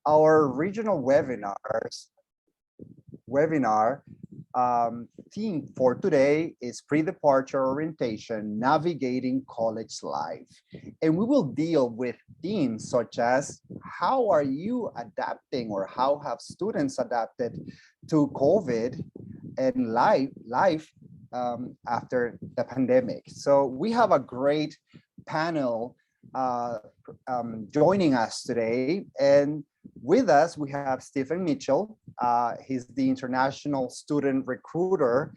Our regional webinar theme for today is pre-departure orientation, navigating college life. And we will deal with themes such as how are you adapting, or how have students adapted to COVID and life after the pandemic. So we have a great panel joining us today, and with us we have Stephen Mitchell. He's the international student recruiter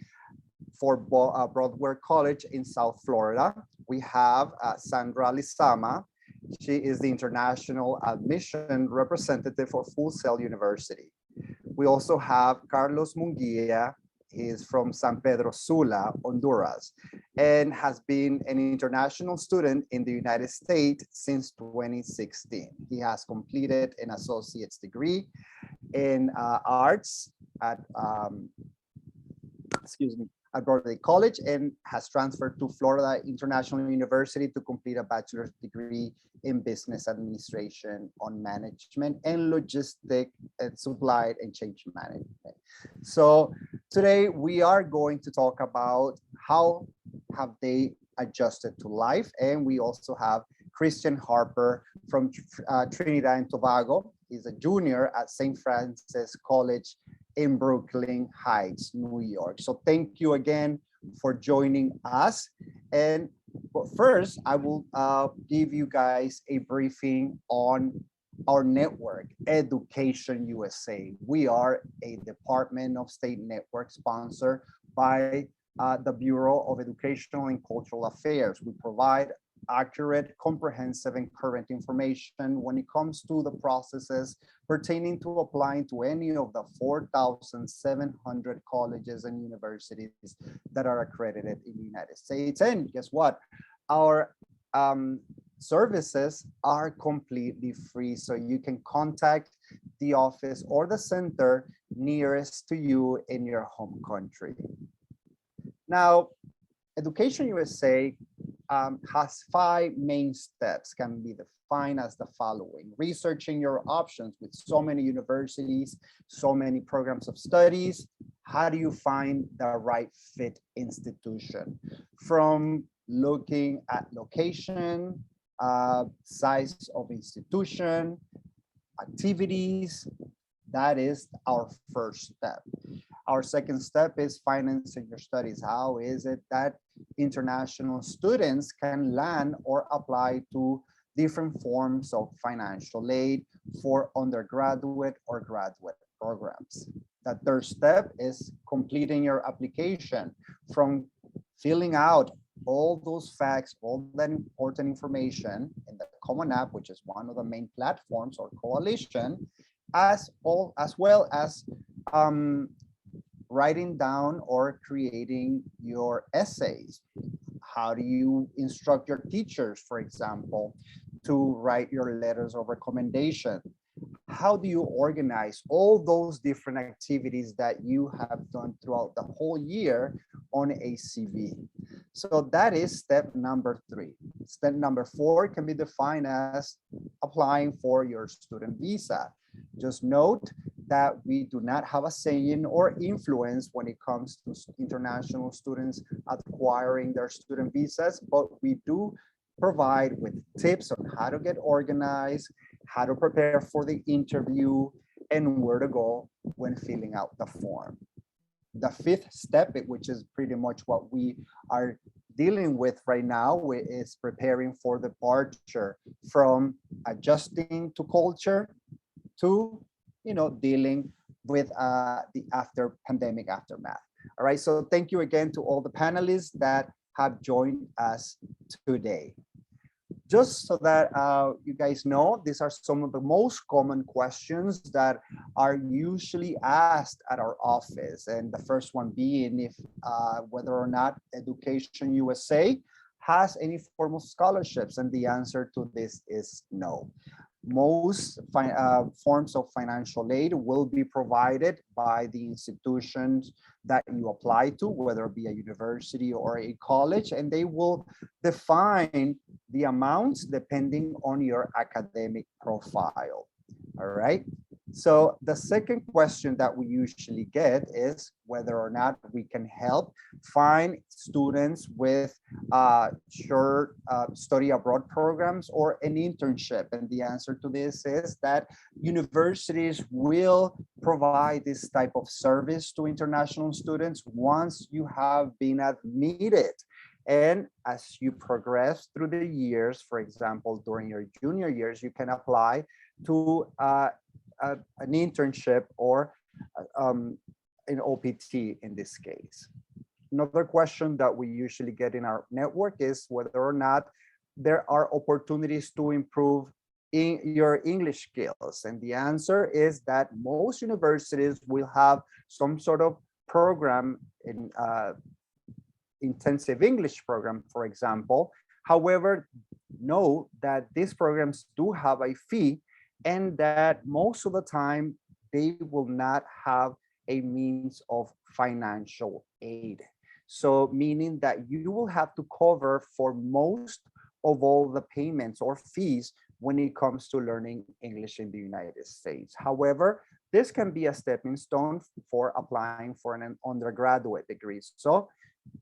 for Broward College in South Florida. We have Sandra Lizama. She is the international admission representative for Full Sail University. We also have Carlos Munguia. He is from San Pedro Sula, Honduras, and has been an international student in the United States since 2016. He has completed an associate's degree in arts at at Broward College, and has transferred to Florida International University to complete a bachelor's degree in business administration on management and logistic and supply and change management. So today we are going to talk about how have they adjusted to life, and we also have Christian Harper from Trinidad and Tobago. He's a junior at St. Francis College in Brooklyn Heights, New York. So thank you again for joining us. And first, I will give you guys a briefing on our network, Education USA. We are a Department of State network sponsored by the Bureau of Educational and Cultural Affairs. We provide accurate, comprehensive, and current information when it comes to the processes pertaining to applying to any of the 4,700 colleges and universities that are accredited in the United States. And guess what? Our services are completely free, so you can contact the office or the center nearest to you in your home country. Now, Education USA has 5 main steps, can be defined as the following: researching your options with so many universities, so many programs of studies. How do you find the right fit institution? From looking at location, size of institution, activities, that is our first step. Our second step is financing your studies. How is it that international students can land or apply to different forms of financial aid for undergraduate or graduate programs? The third step is completing your application, from filling out all those facts, all that important information in the Common App, which is one of the main platforms or coalition, as well as writing down or creating your essays. How do you instruct your teachers, for example, to write your letters of recommendation? How do you organize all those different activities that you have done throughout the whole year on a CV? So that is step number 3. Step number 4 can be defined as applying for your student visa. Just note that we do not have a saying or influence when it comes to international students acquiring their student visas, but we do provide with tips on how to get organized, how to prepare for the interview, and where to go when filling out the form. The 5th step, which is pretty much what we are dealing with right now, is preparing for departure, from adjusting to culture to dealing with the pandemic aftermath. All right, so thank you again to all the panelists that have joined us today. Just so that you guys know, these are some of the most common questions that are usually asked at our office. And the first one being if whether or not Education USA has any form of scholarships, and the answer to this is no. Most forms of financial aid will be provided by the institutions that you apply to, whether it be a university or a college, and they will define the amounts depending on your academic profile. All right. So the second question that we usually get is whether or not we can help find students with short study abroad programs or an internship. And the answer to this is that universities will provide this type of service to international students once you have been admitted. And as you progress through the years, for example, during your junior years, you can apply to an internship or an OPT in this case. Another question that we usually get in our network is whether or not there are opportunities to improve in your English skills. And the answer is that most universities will have some sort of program in intensive English program, for example. However, know that these programs do have a fee and that most of the time they will not have a means of financial aid. So meaning that you will have to cover for most of all the payments or fees when it comes to learning English in the United States. However, this can be a stepping stone for applying for an undergraduate degree. So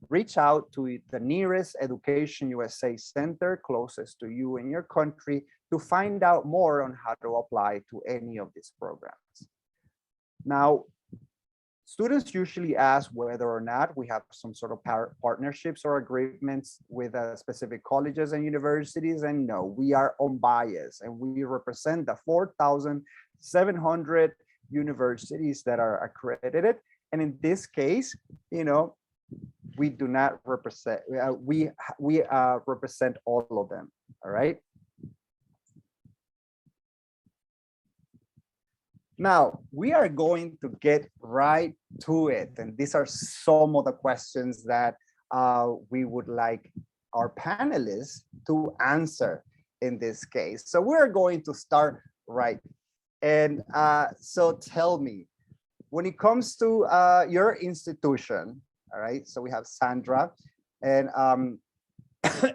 reach out to the nearest Education USA center closest to you in your country to find out more on how to apply to any of these programs. Now, students usually ask whether or not we have some sort of partnerships or agreements with specific colleges and universities, and no, we are unbiased and we represent the 4,700 universities that are accredited. And in this case, we do not represent, we represent all of them, all right? Now, we are going to get right to it. And these are some of the questions that we would like our panelists to answer in this case. So we're going to start right. And so tell me, when it comes to your institution, all right, so we have Sandra and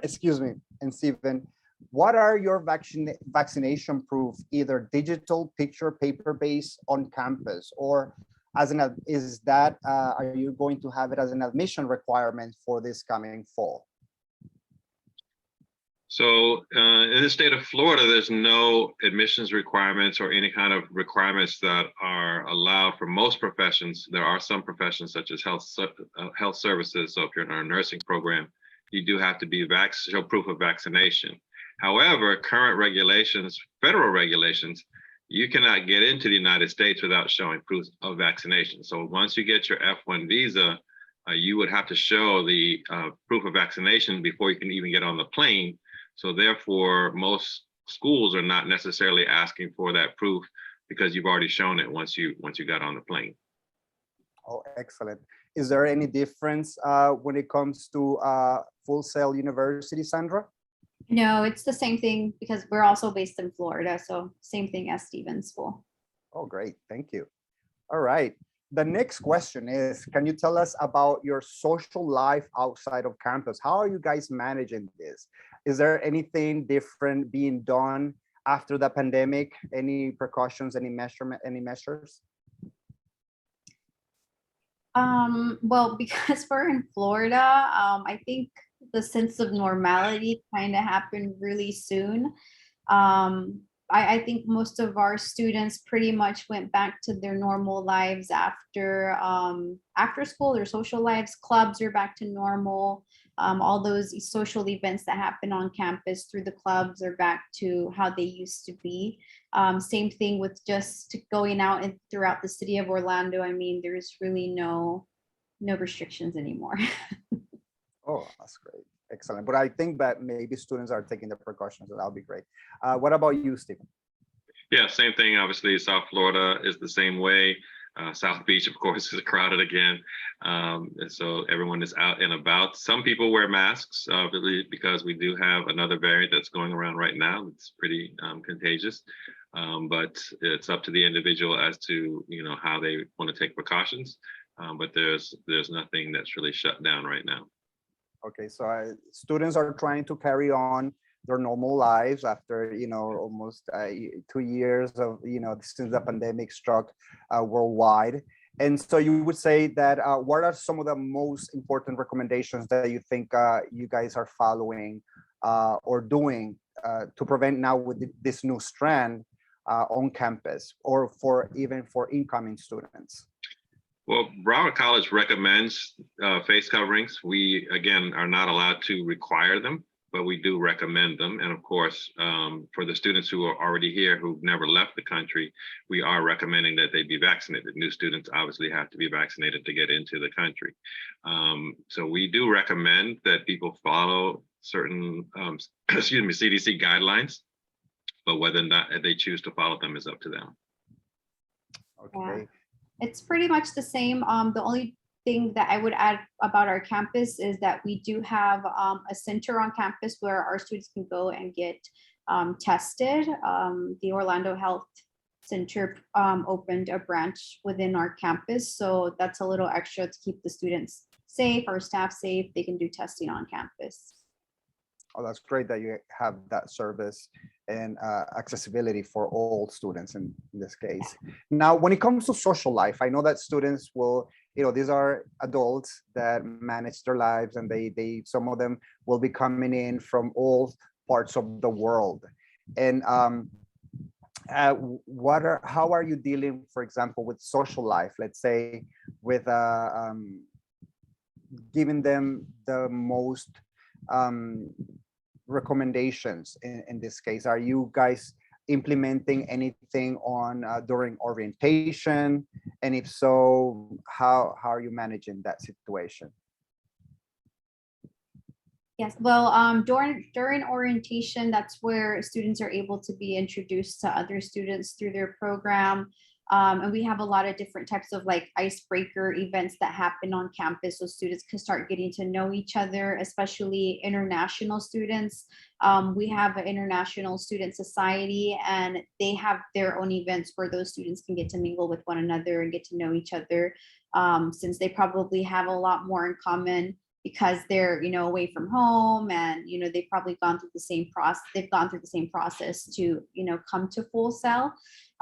excuse me, and Stephen, what are your vaccination proof, either digital, picture, paper-based on campus, or as an, are you going to have it as an admission requirement for this coming fall? So in the state of Florida, there's no admissions requirements or any kind of requirements that are allowed for most professions. There are some professions such as health services. So if you're in our nursing program, you do have to be show proof of vaccination. However, current regulations, federal regulations, you cannot get into the United States without showing proof of vaccination. So once you get your F1 visa, you would have to show the proof of vaccination before you can even get on the plane. So therefore, most schools are not necessarily asking for that proof because you've already shown it once you got on the plane. Oh, excellent. Is there any difference when it comes to Full Sail University, Sandra? No, it's the same thing because we're also based in Florida. So same thing as Stephen's school. Oh, great. Thank you. All right. The next question is, can you tell us about your social life outside of campus? How are you guys managing this? Is there anything different being done after the pandemic? Any precautions, any measures? Well, because we're in Florida, I think the sense of normality kind of happened really soon. I think most of our students pretty much went back to their normal lives after school. Their social lives, clubs are back to normal. All those social events that happen on campus through the clubs are back to how they used to be. Same thing with just going out and throughout the city of Orlando. I mean, there's really no restrictions anymore. Oh, that's great. Excellent. But I think that maybe students are taking the precautions, so that'll be great. What about you, Stephen? Yeah, same thing. Obviously, South Florida is the same way. South Beach, of course, is crowded again. And so everyone is out and about. Some people wear masks because we do have another variant that's going around right now. It's pretty contagious. But it's up to the individual as to how they want to take precautions. But there's nothing that's really shut down right now. Okay, so students are trying to carry on their normal lives after, almost 2 years of, since the pandemic struck worldwide. And so you would say that what are some of the most important recommendations that you think you guys are following or doing to prevent now with this new strand on campus, or even for incoming students? Well, Broward College recommends face coverings. We, again, are not allowed to require them, but we do recommend them. And of course, for the students who are already here, who've never left the country, we are recommending that they be vaccinated. New students obviously have to be vaccinated to get into the country. So we do recommend that people follow certain, CDC guidelines, but whether or not they choose to follow them is up to them. Okay. Yeah. It's pretty much the same. The only thing that I would add about our campus is that we do have a center on campus where our students can go and get tested. The Orlando Health Center opened a branch within our campus, so that's a little extra to keep the students safe, our staff safe. They can do testing on campus. Oh, that's great that you have that service and accessibility for all students in this case. Now, when it comes to social life, I know that students will, these are adults that manage their lives, and they some of them will be coming in from all parts of the world. And how are you dealing, for example, with social life? Let's say with giving them the most recommendations in this case. Are you guys implementing anything on during orientation? And if so, how are you managing that situation? Yes, well, during orientation, that's where students are able to be introduced to other students through their program. And we have a lot of different types of like icebreaker events that happen on campus, so students can start getting to know each other, especially international students. We have an international student society, and they have their own events where those students can get to mingle with one another and get to know each other, since they probably have a lot more in common because they're, away from home, and, they've probably gone through the same process. They've gone through the same process to, come to Full Sail.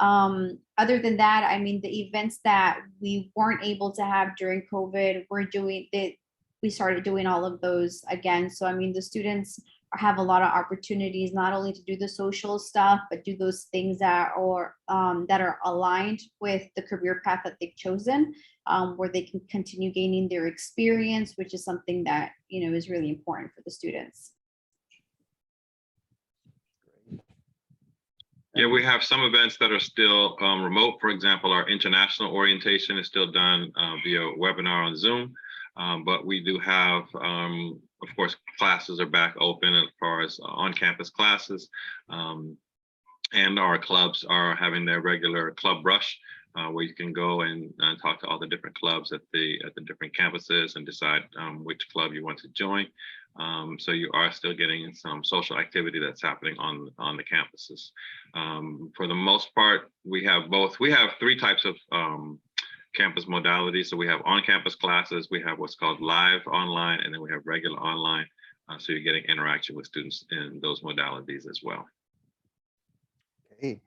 Other than that, I mean, the events that we weren't able to have during COVID, we started doing all of those again. So, I mean, the students have a lot of opportunities, not only to do the social stuff, but do those things that are aligned with the career path that they've chosen, where they can continue gaining their experience, which is something that, is really important for the students. Yeah, we have some events that are still remote. For example, our international orientation is still done via webinar on Zoom, but we do have, of course, classes are back open as far as on-campus classes, and our clubs are having their regular club brush, where you can go and talk to all the different clubs at the different campuses and decide which club you want to join. So you are still getting some social activity that's happening on the campuses. For the most part, we have both. We have three types of campus modalities. So we have on-campus classes, we have what's called live online, and then we have regular online. So you're getting interaction with students in those modalities as well. Okay.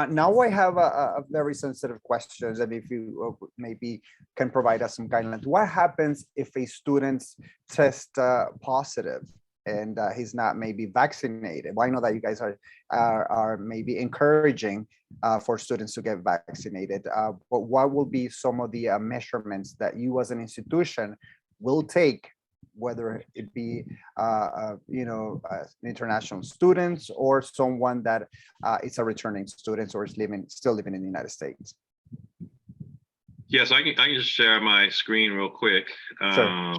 Now I have a very sensitive question, and if you maybe can provide us some guidelines. What happens if a student tests positive and he's not maybe vaccinated? Well, I know that you guys are maybe encouraging for students to get vaccinated, but what will be some of the measurements that you as an institution will take, whether it be international students or someone that is a returning student or is still living in the United States? Yes, I can just share my screen real quick. Sure.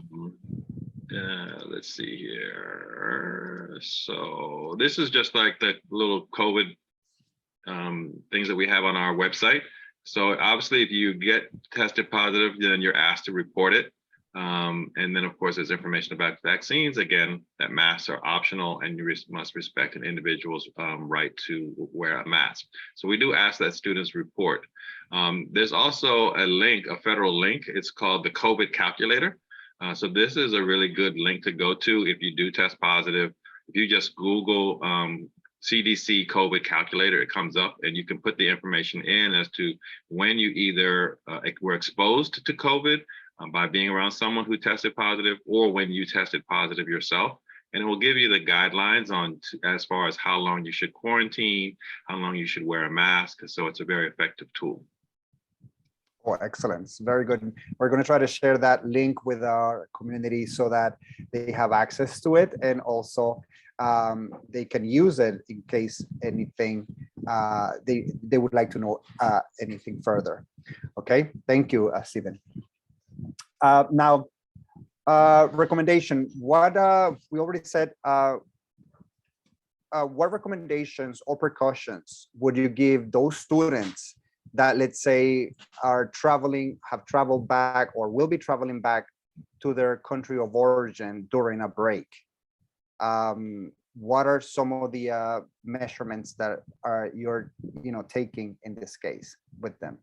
Let's see here. So this is just like the little COVID things that we have on our website. So obviously, if you get tested positive, then you're asked to report it. And then, of course, there's information about vaccines. Again, that masks are optional, and you must respect an individual's right to wear a mask. So we do ask that students report. There's also a link, a federal link. It's called the COVID calculator. So this is a really good link to go to if you do test positive. If you just Google CDC COVID calculator, it comes up and you can put the information in as to when you either were exposed to COVID by being around someone who tested positive, or when you tested positive yourself. And it will give you the guidelines on as far as how long you should quarantine, how long you should wear a mask. So it's a very effective tool. Oh, excellent. Very good. We're going to try to share that link with our community so that they have access to it, and also they can use it in case anything they would like to know anything further. Okay, thank you, Stephen. Now, recommendation. What we already said. What recommendations or precautions would you give those students that, let's say, are traveling, have traveled back, or will be traveling back to their country of origin during a break? What are some of the measurements that are you're taking in this case with them?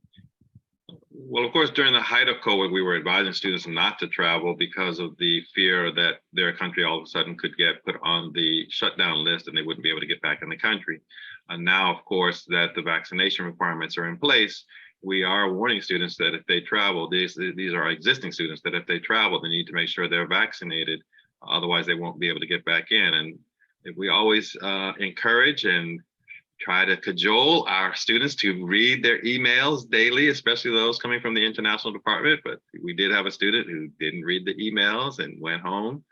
Well, of course, during the height of COVID, we were advising students not to travel because of the fear that their country all of a sudden could get put on the shutdown list and they wouldn't be able to get back in the country. And now, of course, that the vaccination requirements are in place, we are warning students that if they travel, these are existing students, that if they travel, they need to make sure they're vaccinated. Otherwise, they won't be able to get back in. And we always encourage and try to cajole our students to read their emails daily, especially those coming from the international department. But we did have a student who didn't read the emails and went home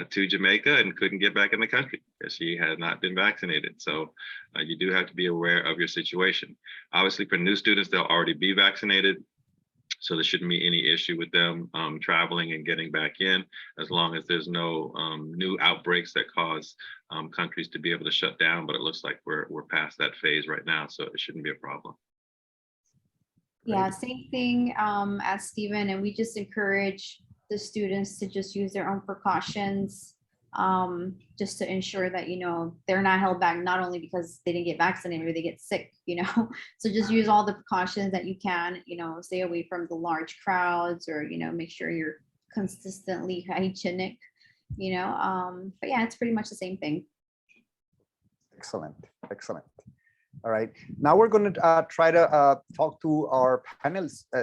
to Jamaica and couldn't get back in the country because she had not been vaccinated. So you do have to be aware of your situation. Obviously, for new students, they'll already be vaccinated, so there shouldn't be any issue with them traveling and getting back in, as long as there's no new outbreaks that cause countries to be able to shut down. But it looks like we're past that phase right now, so it shouldn't be a problem. Yeah, same thing as Stephen, and we just encourage the students to just use their own precautions, just to ensure that they're not held back, not only because they didn't get vaccinated or they get sick, so just use all the precautions that you can, stay away from the large crowds, or make sure you're consistently hygienic, but yeah, it's pretty much the same thing. Excellent. All right, now we're going to try to talk to our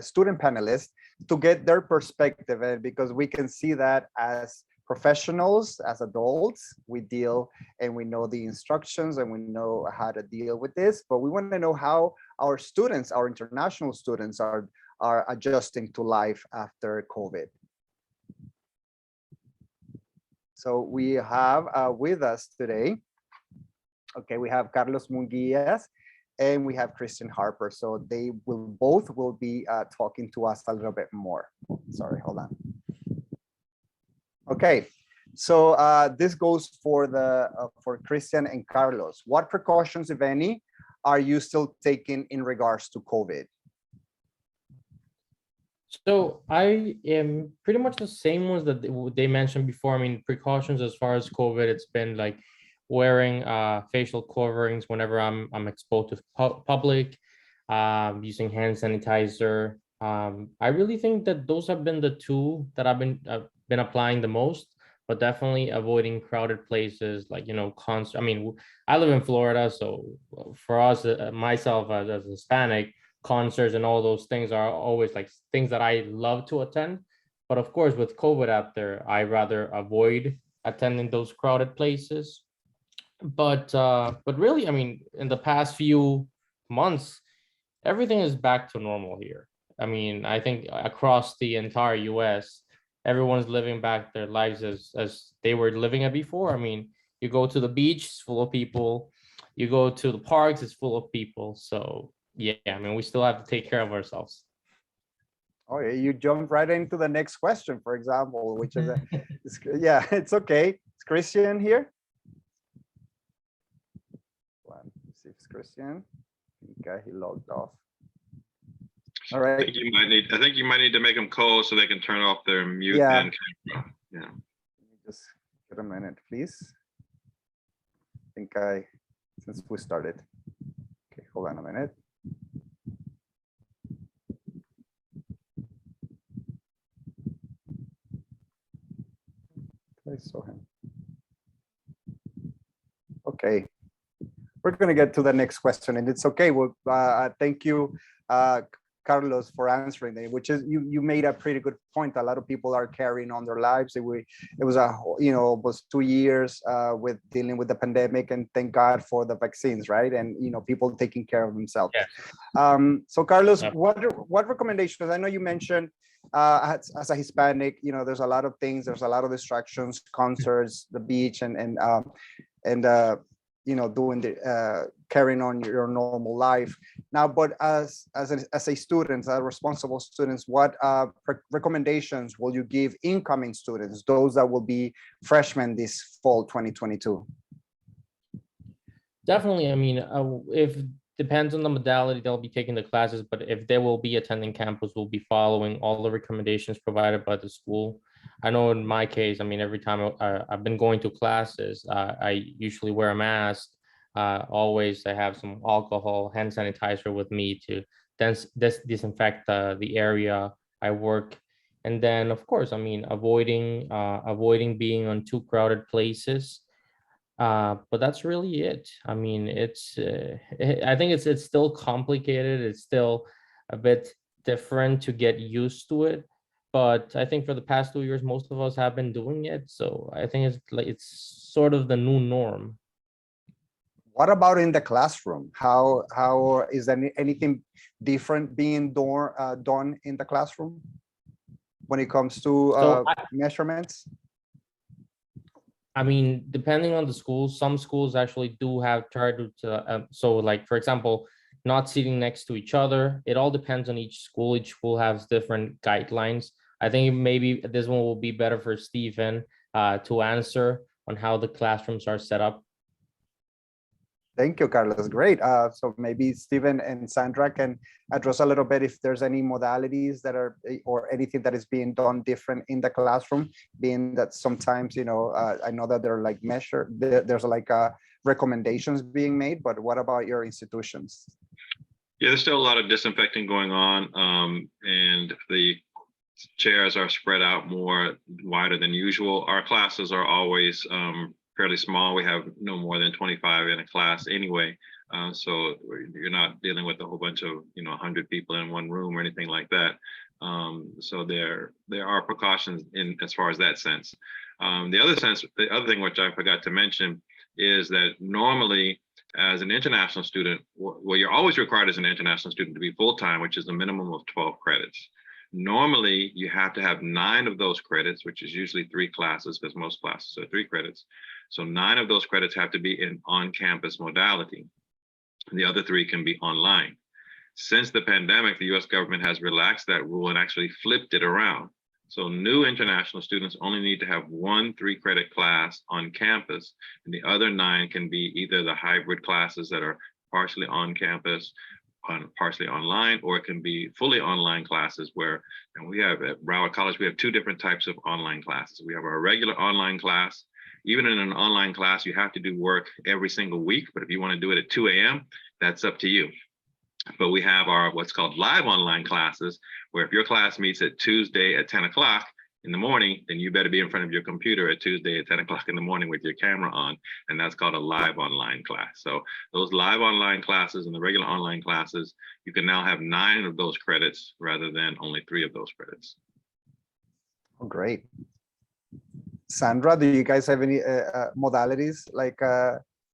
student panelists to get their perspective, and because we can see that as professionals, as adults, we deal and we know the instructions and we know how to deal with this, but we want to know how our students, our international students, are adjusting to life after COVID. So we have with us today, okay, we have Carlos Munguias and we have Christian Harper. So they will be talking to us a little bit more. Sorry, hold on. Okay, so this goes for Christian and Carlos. What precautions, if any, are you still taking in regards to COVID? So I am pretty much the same ones that they mentioned before. I mean, precautions as far as COVID, it's been like wearing facial coverings whenever I'm exposed to public, using hand sanitizer. I really think that those have been the two that I've been applying the most, but definitely avoiding crowded places like, I mean, I live in Florida, so for us, myself as a Hispanic, concerts and all those things are always like things that I love to attend. But of course, with COVID out there, I rather avoid attending those crowded places. But really, I mean, in the past few months, everything is back to normal here. I mean, I think across the entire US, everyone's living back their lives as they were living it before. I mean, you go to the beach, it's full of people. You go to the parks, it's full of people. So yeah, I mean, we still have to take care of ourselves. Oh, you jump right into the next question, for example, which is, yeah, it's okay. Is Christian here? Let's see if it's Christian. Okay, he logged off. All right. I think you might need to make them call so they can turn off their mute. Yeah. And camera. Yeah. Just get a minute, please. I think since we started. Okay, hold on a minute. I saw him. Okay. We're going to get to the next question, and it's okay. Well, thank you, Carlos, for answering it, which is you made a pretty good point. A lot of people are carrying on their lives. It was almost 2 years with dealing with the pandemic, and thank God for the vaccines, right? And people taking care of themselves. Yeah. So Carlos, what recommendations? I know you mentioned as a Hispanic, there's a lot of things. There's a lot of distractions, concerts, the beach, and doing the carrying on your normal life now. But as a student, as responsible students, what recommendations will you give incoming students, those that will be freshmen this fall 2022? Definitely. I mean, if depends on the modality they'll be taking the classes, but if they will be attending campus, we'll be following all the recommendations provided by the school. I know in my case, I mean, every time I've been going to classes, I usually wear a mask. Always, I have some alcohol, hand sanitizer with me to disinfect the area I work. And then, of course, I mean, avoiding being on too crowded places. But that's really it. I mean, I think it's still complicated. It's still a bit different to get used to it. But I think for the past 2 years, most of us have been doing it. So I think it's sort of the new norm. What about in the classroom? How is there anything different being done in the classroom when it comes to measurements? I mean, depending on the schools, some schools actually do have tried to, so like, for example, not sitting next to each other. It all depends on each school. Each school has different guidelines. I think maybe this one will be better for Stephen to answer on how the classrooms are set up. Thank you, Carlos. Great. So maybe Stephen and Sandra can address a little bit if there's any modalities that are, or anything that is being done different in the classroom, being that sometimes, I know that they're like there's like recommendations being made, but what about your institutions? Yeah, there's still a lot of disinfecting going on, and the chairs are spread out more wider than usual. Our classes are always fairly small. We have no more than 25 in a class anyway. So you're not dealing with a whole bunch of, 100 people in one room or anything like that. So there are precautions in as far as that sense. The other thing which I forgot to mention is that normally as an international student, well, you're always required as an international student to be full-time, which is a minimum of 12 credits. Normally, you have to have 9 of those credits, which is usually 3 classes, because most classes are 3 credits. So 9 of those credits have to be in on-campus modality. The other 3 can be online. Since the pandemic, the US government has relaxed that rule and actually flipped it around. So new international students only need to have 1 3-credit class on campus, and the other 9 can be either the hybrid classes that are partially on campus, partially online, or it can be fully online classes where, and we have at Broward College, we have 2 different types of online classes. We have our regular online class. Even in an online class, you have to do work every single week, but if you want to do it at 2 a.m., that's up to you. But we have our what's called live online classes, where if your class meets at Tuesday at 10 o'clock in the morning, then you better be in front of your computer at Tuesday at 10 o'clock in the morning with your camera on, and that's called a live online class. So those live online classes and the regular online classes, you can now have 9 of those credits rather than only 3 of those credits. Oh, great. Sandra, do you guys have any modalities like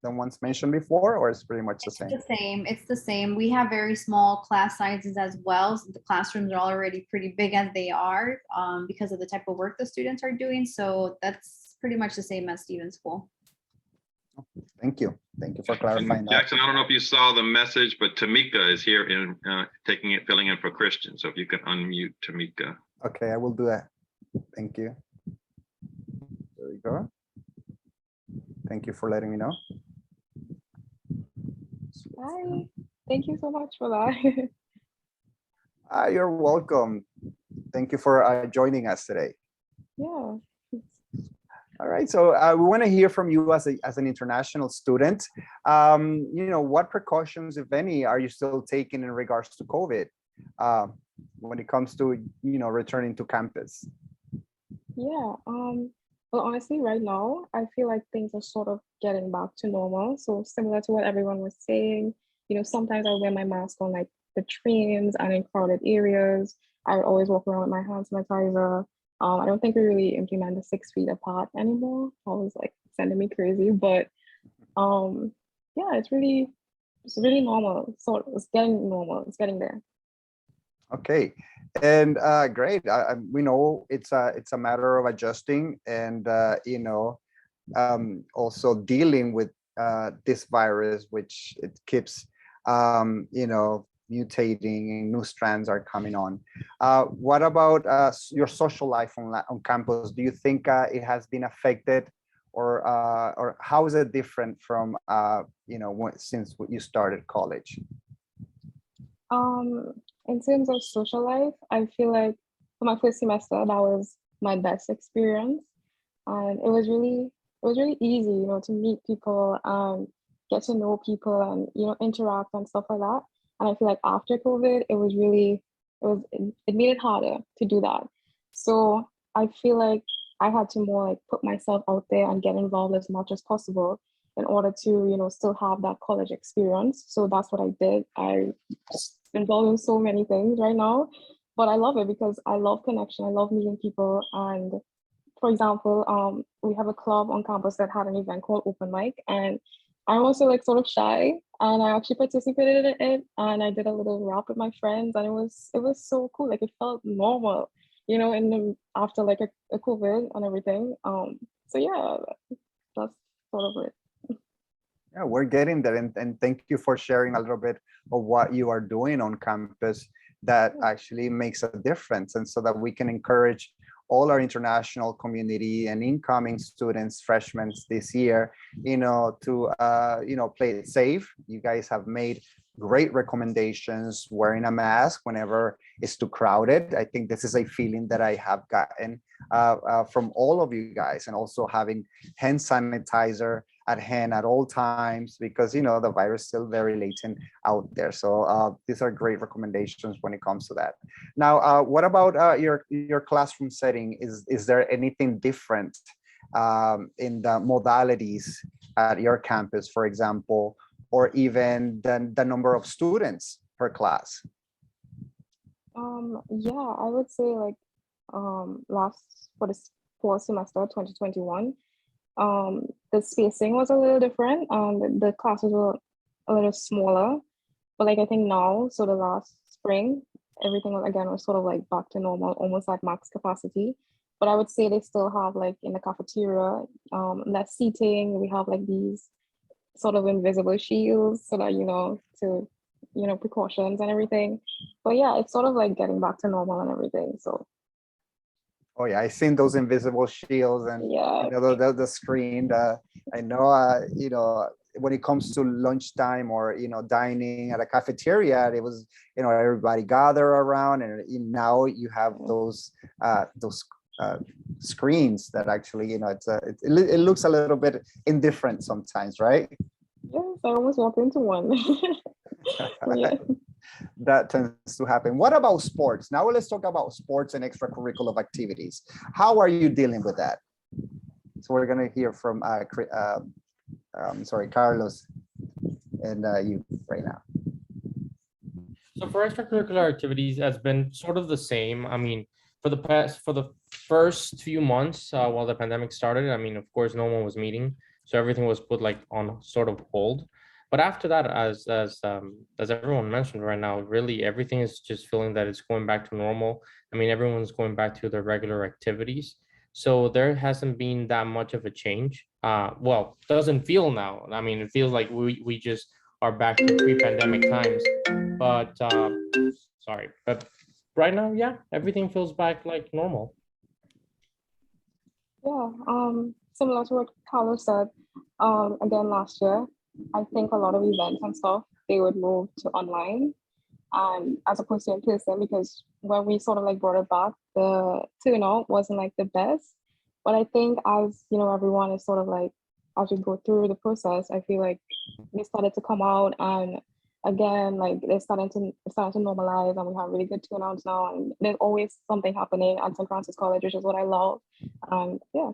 the ones mentioned before, or it's pretty much the same? It's the same. We have very small class sizes as well. So the classrooms are already pretty big as they are because of the type of work the students are doing. So that's pretty much the same as Stephen's school. Thank you. Thank you for clarifying that. Jackson, I don't know if you saw the message, but Tamika is here in filling in for Christian. So if you could unmute Tamika. Okay, I will do that. Thank you. There we go. Thank you for letting me know. Hi, thank you so much for that. You're welcome. Thank you for joining us today. Yeah. All right, so we want to hear from you as an international student. What precautions, if any, are you still taking in regards to COVID when it comes to returning to campus? Yeah, Well, honestly, right now, I feel like things are sort of getting back to normal. So similar to what everyone was saying, sometimes I wear my mask on like the trains and in crowded areas. I would always walk around with my hand sanitizer. I don't think we really implement the 6 feet apart anymore. Always like sending me crazy, but um, yeah, it's really normal. So it's getting normal. It's getting there. Okay, and great. We know it's a matter of adjusting and also dealing with this virus, which it keeps mutating and new strands are coming on. What about your social life on campus? Do you think it has been affected, or how is it different from since you started college? Um, in terms of social life, I feel like for my first semester, that was my best experience. And it was really easy, to meet people and get to know people and, interact and stuff like that. And I feel like after COVID, it made it harder to do that. So I feel like I had to more like put myself out there and get involved as much as possible in order to, still have that college experience. So that's what I did. I involved in so many things right now, but I love it because I love connection. I love meeting people. And for example, we have a club on campus that had an event called Open Mic, and I'm also like sort of shy, and I actually participated in it, and I did a little rap with my friends, and it was so cool. Like it felt normal, after like a COVID and everything. So yeah, that's sort of it. Yeah, we're getting there, and thank you for sharing a little bit of what you are doing on campus that actually makes a difference, and so that we can encourage all our international community and incoming students, freshmen this year, to play it safe. You guys have made great recommendations, wearing a mask whenever it's too crowded. I think this is a feeling that I have gotten from all of you guys, and also having hand sanitizer at hand at all times, because the virus is still very latent out there. So these are great recommendations when it comes to that. Now, what about your classroom setting? Is there anything different in the modalities at your campus, for example, or even the number of students per class? Yeah, I would say like last for this fall semester 2021, the spacing was a little different and the classes were a little smaller. But like I think now, so the last spring, everything was sort of like back to normal, almost at max capacity. But I would say they still have like in the cafeteria, less seating. We have like these sort of invisible shields so that, precautions and everything. But yeah, it's sort of like getting back to normal and everything. So Oh yeah, I've seen those invisible shields, and yeah. the screen. I know, when it comes to lunchtime or dining at a cafeteria, it was everybody gather around, and now you have those screens that actually it looks a little bit indifferent sometimes, right? Yes, I almost walked into one. Yeah. That tends to happen. What about sports? Now let's talk about sports and extracurricular activities. How are you dealing with that? So we're going to hear from Carlos and you right now. So for extracurricular activities, has been sort of the same. I mean, for the first few months while the pandemic started, I mean, of course, no one was meeting, so everything was put like on sort of hold. But after that, as everyone mentioned right now, really everything is just feeling that it's going back to normal. I mean, everyone's going back to their regular activities. So there hasn't been that much of a change. Well, doesn't feel now. I mean, it feels like we just are back to pre-pandemic times. But sorry, but right now, yeah, everything feels back like normal. Yeah, similar to what Carlos said, again last year, I think a lot of events and stuff, they would move to online as opposed to in person, because when we sort of like brought it back, the turnout wasn't like the best. But I think as everyone is sort of like, as we go through the process, I feel like they started to come out, and again, like it's starting to normalize, and we have really good turnouts now, and there's always something happening at St. Francis College, which is what I love. Yeah.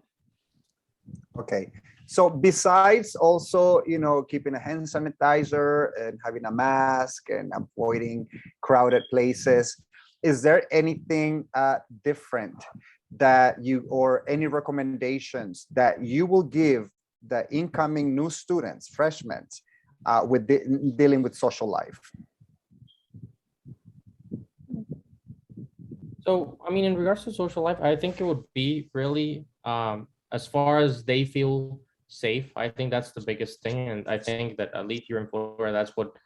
Okay. So besides also, keeping a hand sanitizer and having a mask and avoiding crowded places, is there anything different that or any recommendations that you will give the incoming new students, freshmen, with dealing with social life? So, I mean, in regards to social life, I think it would be really, as far as they feel safe, I think that's the biggest thing. And I think that at least here in Florida, that's what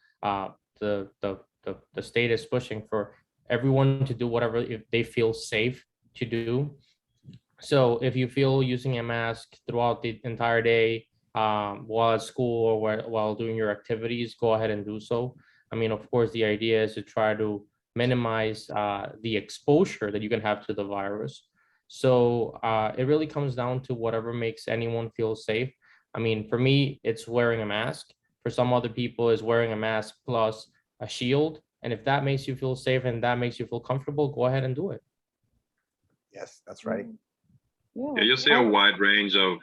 the state is pushing for everyone to do whatever if they feel safe to do. So if you feel using a mask throughout the entire day, while at school or while doing your activities, go ahead and do so. I mean, of course, the idea is to try to minimize the exposure that you can have to the virus. So it really comes down to whatever makes anyone feel safe. I mean, for me, it's wearing a mask. For some other people, is wearing a mask plus a shield. And if that makes you feel safe and that makes you feel comfortable, go ahead and do it. Yes, that's right. Yeah, you'll see a wide range of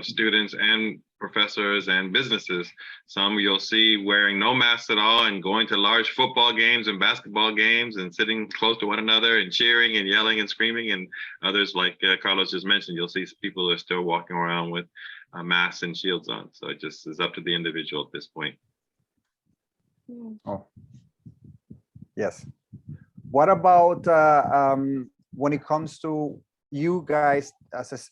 students and professors and businesses. Some you'll see wearing no masks at all and going to large football games and basketball games and sitting close to one another and cheering and yelling and screaming. And others, like Carlos just mentioned, you'll see people are still walking around with masks and shields on. So it just is up to the individual at this point. Oh, yes. What about when it comes to you guys as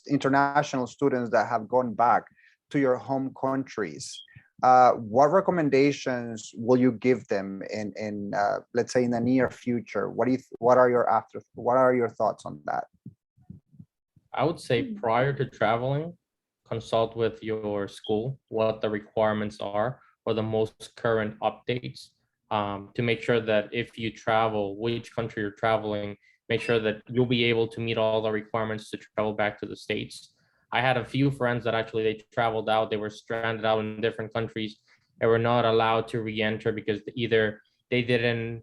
international students that have gone back to your home countries? What recommendations will you give them in let's say in the near future? What are your thoughts on that? I would say prior to traveling, consult with your school what the requirements are or the most current updates, to make sure that if you travel, which country you're traveling, make sure that you'll be able to meet all the requirements to travel back to the States. I had a few friends that actually they traveled out, they were stranded out in different countries and were not allowed to re-enter because either they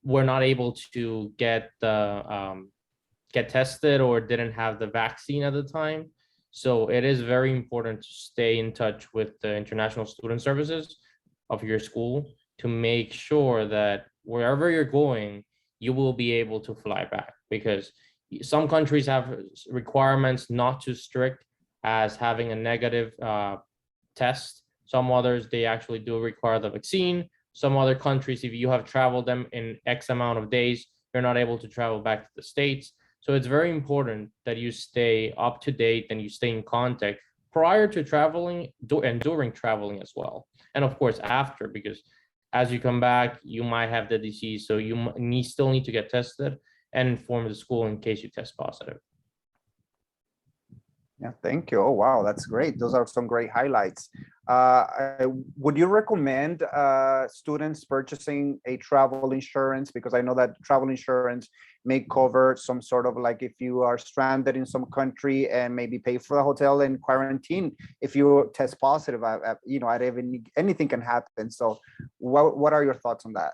were not able to get tested or didn't have the vaccine at the time. So it is very important to stay in touch with the international student services of your school to make sure that wherever you're going, you will be able to fly back, because some countries have requirements not too strict as having a negative test. Some others, they actually do require the vaccine. Some other countries, if you have traveled them in X amount of days, you're not able to travel back to the States. So it's very important that you stay up to date and you stay in contact prior to traveling and during traveling as well. And of course, after, because as you come back, you might have the disease. So you still need to get tested and inform the school in case you test positive. Yeah, thank you. Oh, wow, that's great. Those are some great highlights. Would you recommend students purchasing a travel insurance? Because I know that travel insurance may cover some sort of, like, if you are stranded in some country and maybe pay for the hotel and quarantine if you test positive. Anything can happen. So what are your thoughts on that?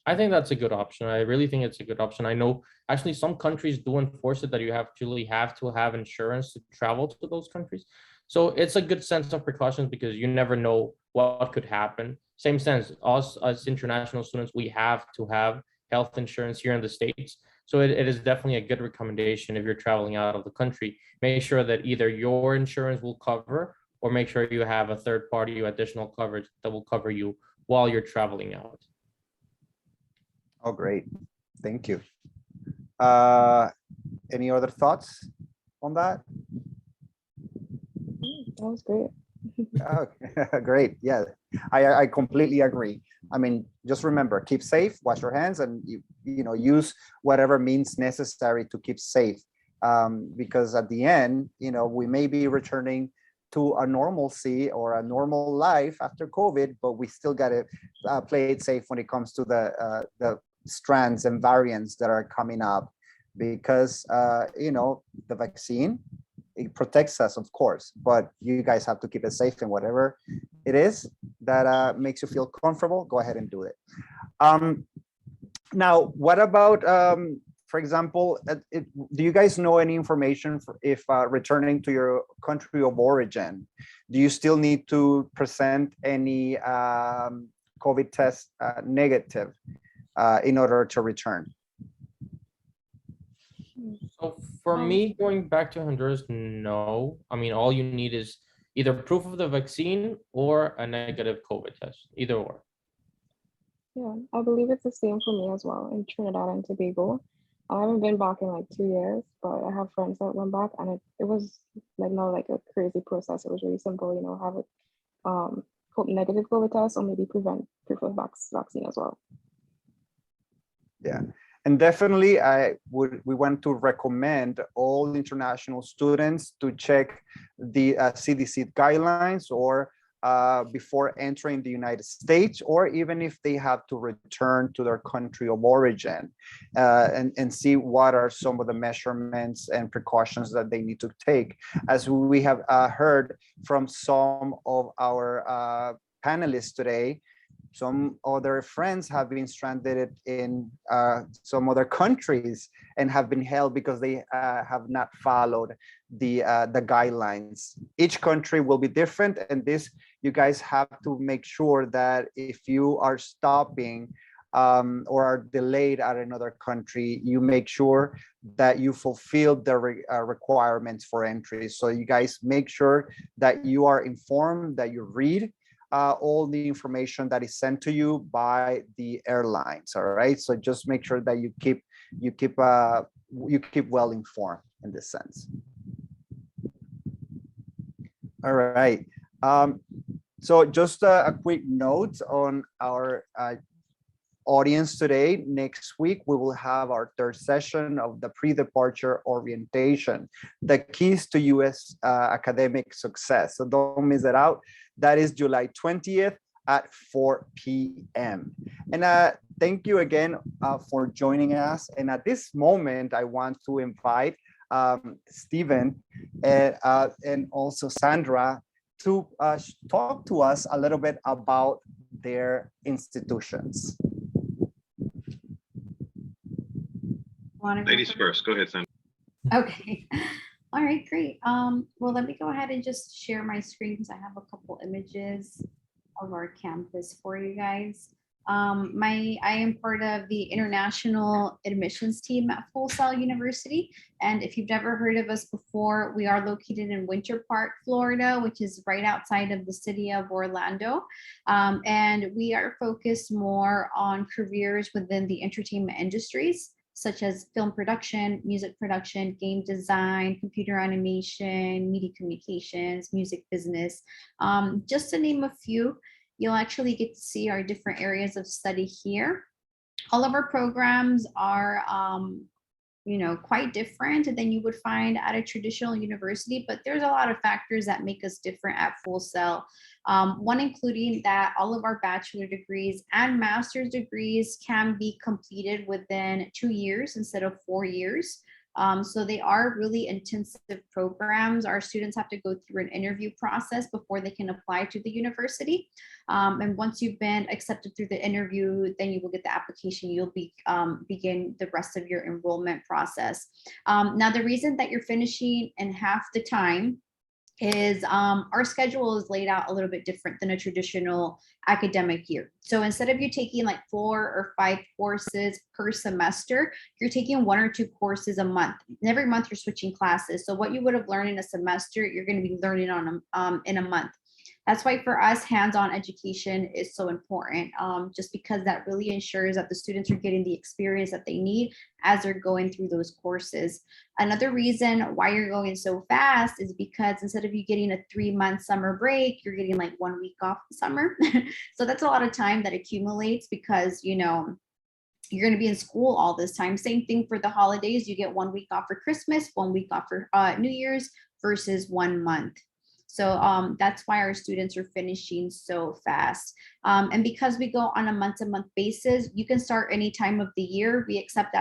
I think that's a good option. I really think it's a good option. I know actually some countries do enforce it that you have to have insurance to travel to those countries. So it's a good sense of precautions because you never know what could happen. Same sense, us as international students, we have to have health insurance here in the States. So it is definitely a good recommendation if you're traveling out of the country. Make sure that either your insurance will cover or make sure you have a third party additional coverage that will cover you while you're traveling out. Oh, great. Thank you. Any other thoughts on that? That was great. Okay, great. Yeah, I completely agree. I mean, just remember, keep safe, wash your hands, and use whatever means necessary to keep safe. Because at the end, we may be returning to a normalcy or a normal life after COVID, but we still got to play it safe when it comes to the strands and variants that are coming up, because the vaccine, it protects us, of course, but you guys have to keep it safe, and whatever it is that makes you feel comfortable, go ahead and do it. Now, what about for example, do you guys know any information for if returning to your country of origin, do you still need to present any COVID test negative in order to return? So for me, going back to Honduras, no. I mean, all you need is either proof of the vaccine or a negative COVID test, either or. Yeah, I believe it's the same for me as well in Trinidad and Tobago. I haven't been back in like 2 years, but I have friends that went back, and it was like not like a crazy process. It was really simple, you know, have a negative COVID test or maybe proof of vaccine as well. Yeah, and definitely we want to recommend all international students to check the CDC guidelines or before entering the United States, or even if they have to return to their country of origin, and see what are some of the measurements and precautions that they need to take. As we have heard from some of our panelists today, some other friends have been stranded in some other countries and have been held because they have not followed the guidelines. Each country will be different, and this, you guys have to make sure that if you are stopping or are delayed at another country, you make sure that you fulfill the requirements for entry. So you guys make sure that you are informed, that you read all the information that is sent to you by the airlines. All right, so just make sure that you keep well informed in this sense. All right, so just a quick note on our audience today. Next week we will have our third session of the pre-departure orientation, the keys to U.S. academic success. So don't miss it out. That is July 20th at 4 p.m. And thank you again for joining us. And at this moment, I want to invite Stephen and also Sandra to talk to us a little bit about their institutions. Ladies first. Go ahead, Sandra. Okay. All right, great. Well, let me go ahead and just share my screen because I have a couple images of our campus for you guys. I am part of the international admissions team at Full Sail University. And if you've never heard of us before, we are located in Winter Park, Florida, which is right outside of the city of Orlando. And we are focused more on careers within the entertainment industries, such as film production, music production, game design, computer animation, media communications, music business. Just to name a few, you'll actually get to see our different areas of study here. All of our programs are quite different than you would find at a traditional university, but there's a lot of factors that make us different at Full Sail. One including that all of our bachelor degrees and master's degrees can be completed within 2 years instead of 4 years. So they are really intensive programs. Our students have to go through an interview process before they can apply to the university. And once you've been accepted through the interview, then you will get the application. You'll begin the rest of your enrollment process. Now, the reason that you're finishing in half the time is our schedule is laid out a little bit different than a traditional academic year. So instead of you taking like 4 or 5 courses per semester, you're taking 1 or 2 courses a month. And every month you're switching classes. So what you would have learned in a semester, you're going to be learning in a month. That's why for us, hands-on education is so important, just because that really ensures that the students are getting the experience that they need as they're going through those courses. Another reason why you're going so fast is because instead of you getting a 3-month summer break, you're getting like 1 week off the summer. So that's a lot of time that accumulates because, you're going to be in school all this time. Same thing for the holidays. You get 1 week off for Christmas, 1 week off for New Year's versus 1 month. So that's why our students are finishing so fast. And because we go on a month-to-month basis, you can start any time of the year. We accept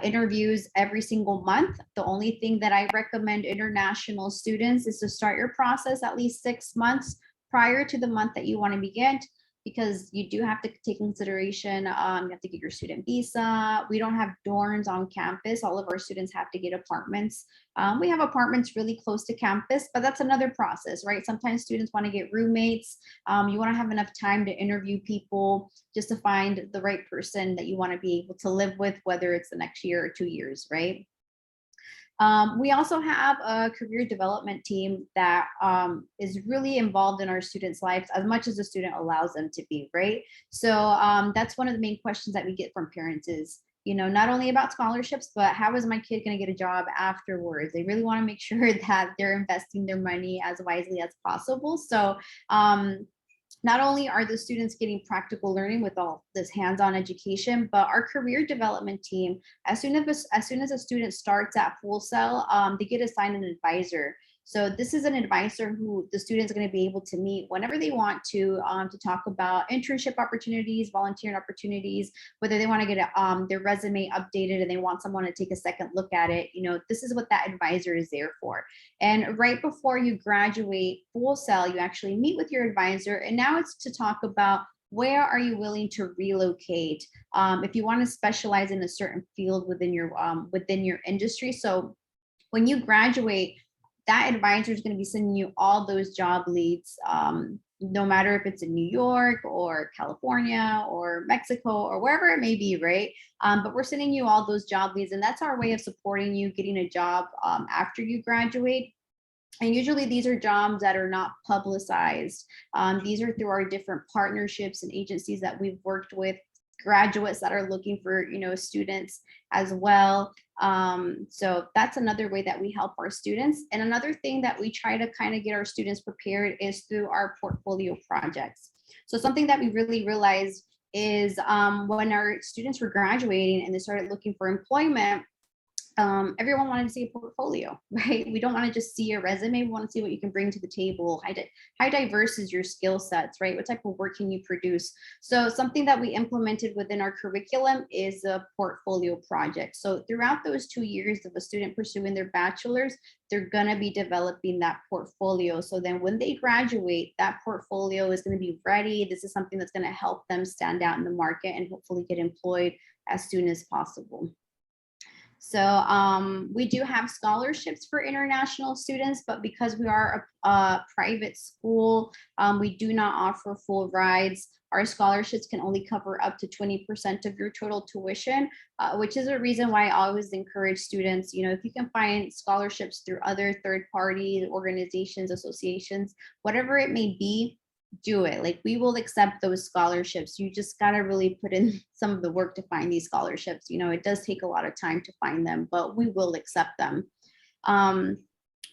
interviews every single month. The only thing that I recommend international students is to start your process at least 6 months prior to the month that you want to begin. because you do have to take consideration, you have to get your student visa. We don't have dorms on campus. All of our students have to get apartments. We have apartments really close to campus, but that's another process, right? Sometimes students want to get roommates. You want to have enough time to interview people just to find the right person that you want to be able to live with, whether it's the next year or 2 years, right? We also have a career development team that is really involved in our students' lives as much as the student allows them to be, right? So that's one of the main questions that we get from parents is, you know, not only about scholarships, but how is my kid going to get a job afterwards? They really want to make sure that they're investing their money as wisely as possible. So not only are the students getting practical learning with all this hands-on education, but our career development team, as soon as a student starts at Full Sail, they get assigned an advisor. So this is an advisor who the student's going to be able to meet whenever they want to talk about internship opportunities, volunteering opportunities, whether they want to get their resume updated and they want someone to take a second look at it. You know, this is what that advisor is there for. And right before you graduate Full Sail, you actually meet with your advisor, and now it's to talk about where are you willing to relocate if you want to specialize in a certain field within your industry. So when you graduate, that advisor is going to be sending you all those job leads, no matter if it's in New York or California or Mexico or wherever it may be, right? But we're sending you all those job leads, and that's our way of supporting you getting a job after you graduate. And usually these are jobs that are not publicized. These are through our different partnerships and agencies that we've worked with, graduates that are looking for, you know, students as well. So that's another way that we help our students. And another thing that we try to kind of get our students prepared is through our portfolio projects. So something that we really realized is when our students were graduating and they started looking for employment, everyone wanted to see a portfolio, right? We don't want to just see a resume. We want to see what you can bring to the table. How diverse is your skill sets, right? What type of work can you produce? So something that we implemented within our curriculum is a portfolio project. So throughout those 2 years of a student pursuing their bachelor's, they're going to be developing that portfolio. So then when they graduate, that portfolio is going to be ready. This is something that's going to help them stand out in the market and hopefully get employed as soon as possible. So we do have scholarships for international students, but because we are a private school, we do not offer full rides. Our scholarships can only cover up to 20% of your total tuition, which is a reason why I always encourage students, you know, if you can find scholarships through other third-party organizations, associations, whatever it may be, do it. Like, we will accept those scholarships. You just got to really put in some of the work to find these scholarships. You know, it does take a lot of time to find them, but we will accept them.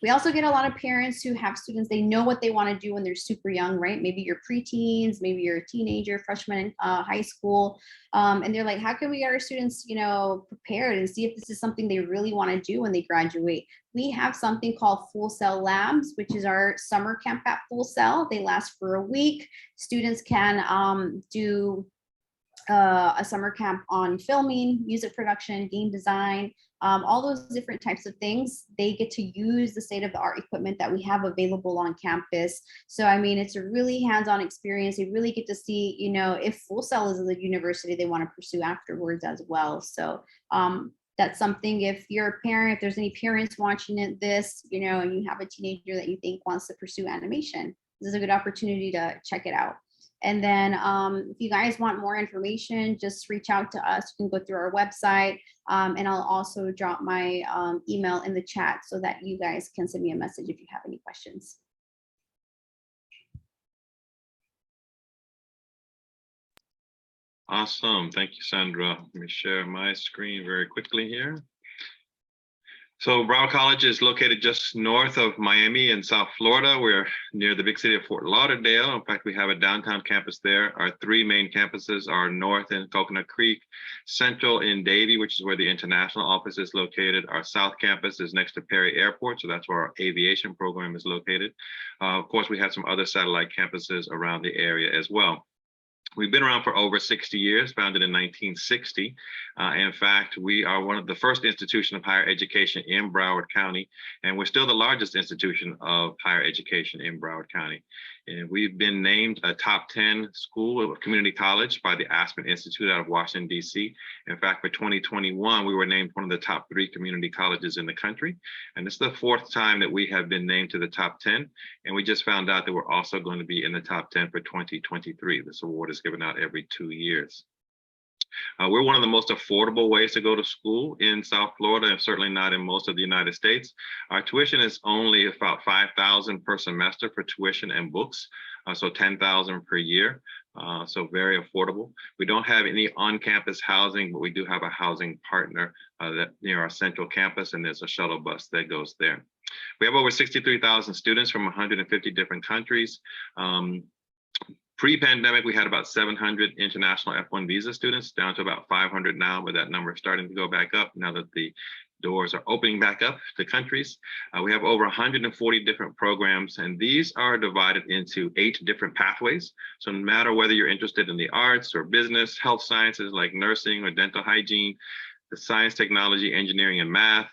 We also get a lot of parents who have students, they know what they want to do when they're super young, right? Maybe you're preteens, maybe you're a teenager, freshman in high school. And they're like, how can we get our students, you know, prepared and see if this is something they really want to do when they graduate? We have something called Full Sail Labs, which is our summer camp at Full Sail. They last for a week. Students can do a summer camp on filming, music production, game design, all those different types of things. They get to use the state-of-the-art equipment that we have available on campus. So, I mean, it's a really hands-on experience. They really get to see, you know, if Full Sail is a university they want to pursue afterwards as well. So that's something, if you're a parent, if there's any parents watching this, you know, and you have a teenager that you think wants to pursue animation, this is a good opportunity to check it out. And then if you guys want more information, just reach out to us. You can go through our website, and I'll also drop my email in the chat so that you guys can send me a message if you have any questions. Awesome. Thank you, Sandra. Let me share my screen very quickly here. So Broward College is located just north of Miami in South Florida. We're near the big city of Fort Lauderdale. In fact, we have a downtown campus there. Our three main campuses are north in Coconut Creek, central in Davie, which is where the international office is located. Our south campus is next to Perry Airport, so that's where our aviation program is located. Of course, we have some other satellite campuses around the area as well. We've been around for over 60 years, founded in 1960. In fact, we are one of the first institution of higher education in Broward County, and we're still the largest institution of higher education in Broward County. And we've been named a top 10 school of community college by the Aspen Institute out of Washington, D.C. In fact, for 2021, we were named one of the top 3 community colleges in the country. And this is the 4th time that we have been named to the top 10. And we just found out that we're also going to be in the top 10 for 2023. This award is given out every 2 years. We're one of the most affordable ways to go to school in South Florida, and certainly not in most of the United States. Our tuition is only about $5,000 per semester for tuition and books, so $10,000 per year. So very affordable. We don't have any on-campus housing, but we do have a housing partner that near our central campus, and there's a shuttle bus that goes there. We have over 63,000 students from 150 different countries. Pre-pandemic, we had about 700 international F1 visa students, down to about 500 now, but that number is starting to go back up now that the doors are opening back up to countries. We have over 140 different programs, and these are divided into 8 different pathways. So no matter whether you're interested in the arts or business, health sciences like nursing or dental hygiene, the science, technology, engineering, and math,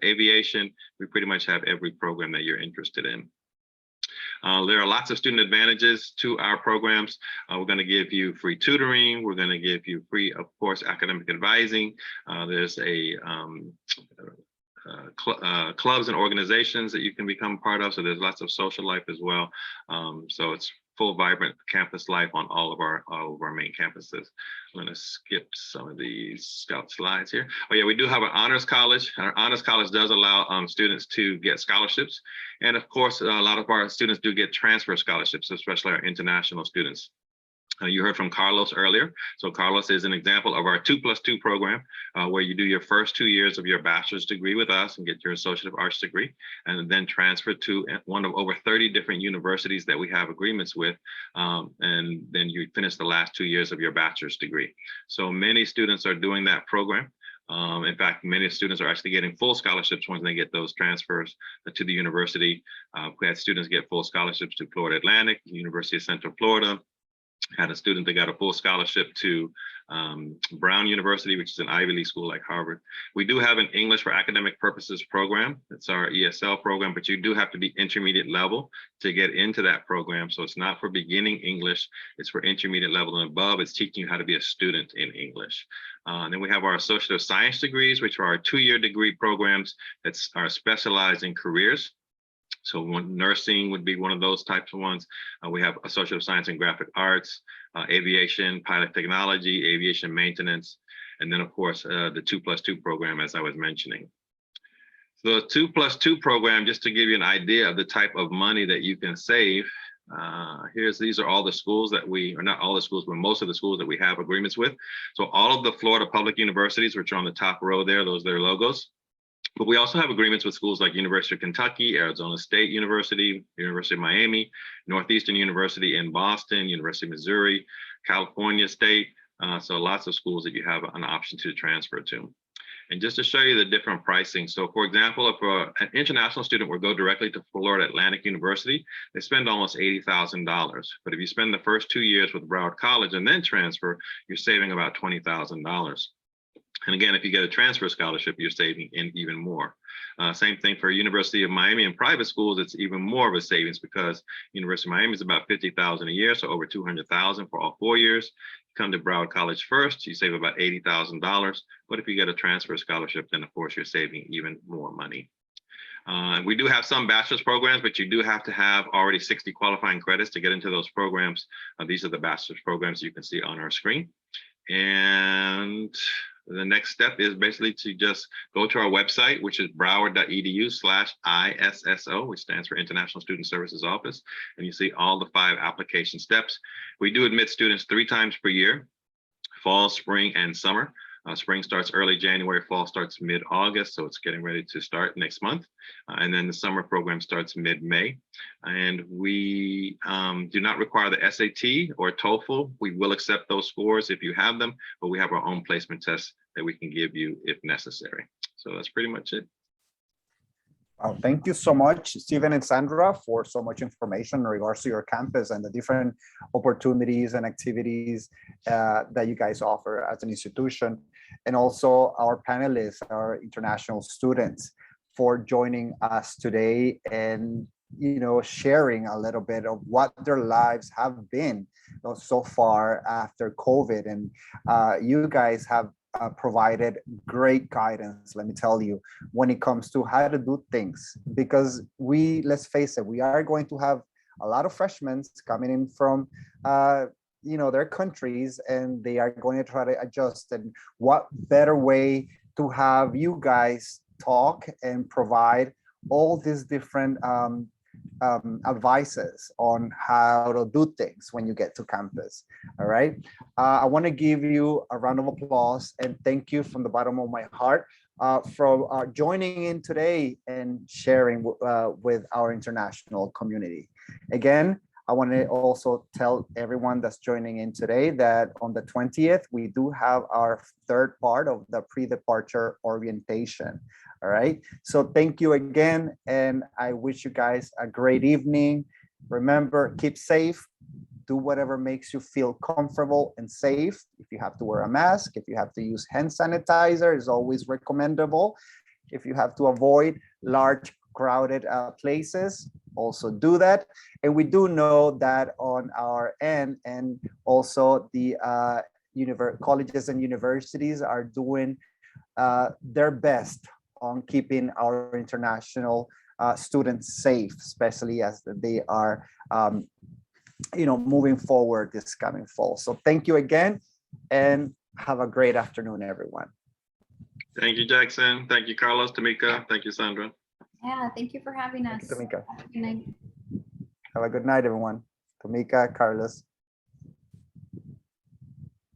aviation, we pretty much have every program that you're interested in. There are lots of student advantages to our programs. We're going to give you free tutoring. We're going to give you free, of course, academic advising. There's a clubs and organizations that you can become part of. So there's lots of social life as well. So it's full, vibrant campus life on all of our main campuses. I'm going to skip some of these scout slides here. Oh yeah, we do have an honors college. Our honors college does allow students to get scholarships. And of course, a lot of our students do get transfer scholarships, especially our international students. You heard from Carlos earlier. So Carlos is an example of our 2+2 program, where you do your first 2 years of your bachelor's degree with us and get your Associate of Arts degree, and then transfer to one of over 30 different universities that we have agreements with. And then you finish the last 2 years of your bachelor's degree. So many students are doing that program. In fact, many students are actually getting full scholarships once they get those transfers to the university. We had students get full scholarships to Florida Atlantic, University of Central Florida. Had a student that got a full scholarship to Brown University, which is an Ivy League school like Harvard. We do have an English for academic purposes program. It's our ESL program, but you do have to be intermediate level to get into that program. So it's not for beginning English, it's for intermediate level and above. It's teaching you how to be a student in English. Then we have our Associate of Science degrees, which are our 2-year degree programs that are specialized in careers. So nursing would be one of those types of ones. We have Associate of Science in Graphic Arts, aviation, pilot technology, aviation maintenance, and then of course, the 2+2 program, as I was mentioning. So the 2+2 program, just to give you an idea of the type of money that you can save, these are all the schools that we, or not all the schools, but most of the schools that we have agreements with. So all of the Florida public universities, which are on the top row there, those are their logos. But we also have agreements with schools like University of Kentucky, Arizona State University, University of Miami, Northeastern University in Boston, University of Missouri, California State. So lots of schools that you have an option to transfer to. And just to show you the different pricing. So for example, if an international student would go directly to Florida Atlantic University, they spend almost $80,000. But if you spend the first 2 years with Broward College and then transfer, you're saving about $20,000. And again, if you get a transfer scholarship, you're saving even more. Same thing for University of Miami and private schools, it's even more of a savings because University of Miami is about $50,000 a year, so over $200,000 for all 4 years. You come to Broward College first, you save about $80,000. But if you get a transfer scholarship, then of course you're saving even more money. We do have some bachelor's programs, but you do have to have already 60 qualifying credits to get into those programs. These are the bachelor's programs you can see on our screen. And the next step is basically to just go to our website, which is broward.edu/ISSO, which stands for International Student Services Office. And you see all the 5 application steps. We do admit students 3 times per year, fall, spring, and summer. Spring starts early January, fall starts mid-August, so it's getting ready to start next month. And then the summer program starts mid-May. And we do not require the SAT or TOEFL. We will accept those scores if you have them, but we have our own placement tests that we can give you if necessary. So that's pretty much it. Thank you so much, Stephen and Sandra, for so much information in regards to your campus and the different opportunities and activities that you guys offer as an institution. And also our panelists, our international students, for joining us today and sharing a little bit of what their lives have been so far after COVID. And you guys have provided great guidance, let me tell you, when it comes to how to do things. Because let's face it, we are going to have a lot of freshmen coming in from their countries, and they are going to try to adjust. And what better way to have you guys talk and provide all these different advices on how to do things when you get to campus. All right. I want to give you a round of applause and thank you from the bottom of my heart for joining in today and sharing with our international community. Again, I want to also tell everyone that's joining in today that on the 20th, we do have our third part of the pre-departure orientation. All right. So thank you again. And I wish you guys a great evening. Remember, keep safe. Do whatever makes you feel comfortable and safe. If you have to wear a mask, if you have to use hand sanitizer, is always recommendable. If you have to avoid large crowded places, also do that. And we do know that on our end, and also the colleges and universities are doing their best on keeping our international students safe, especially as they are moving forward this coming fall. So thank you again, and have a great afternoon, everyone. Thank you, Jackson. Thank you, Carlos, Tamika. Thank you, Sandra. Yeah, thank you for having us. Thank you, Tamika. Have a good night. Have a good night, everyone. Tamika, Carlos.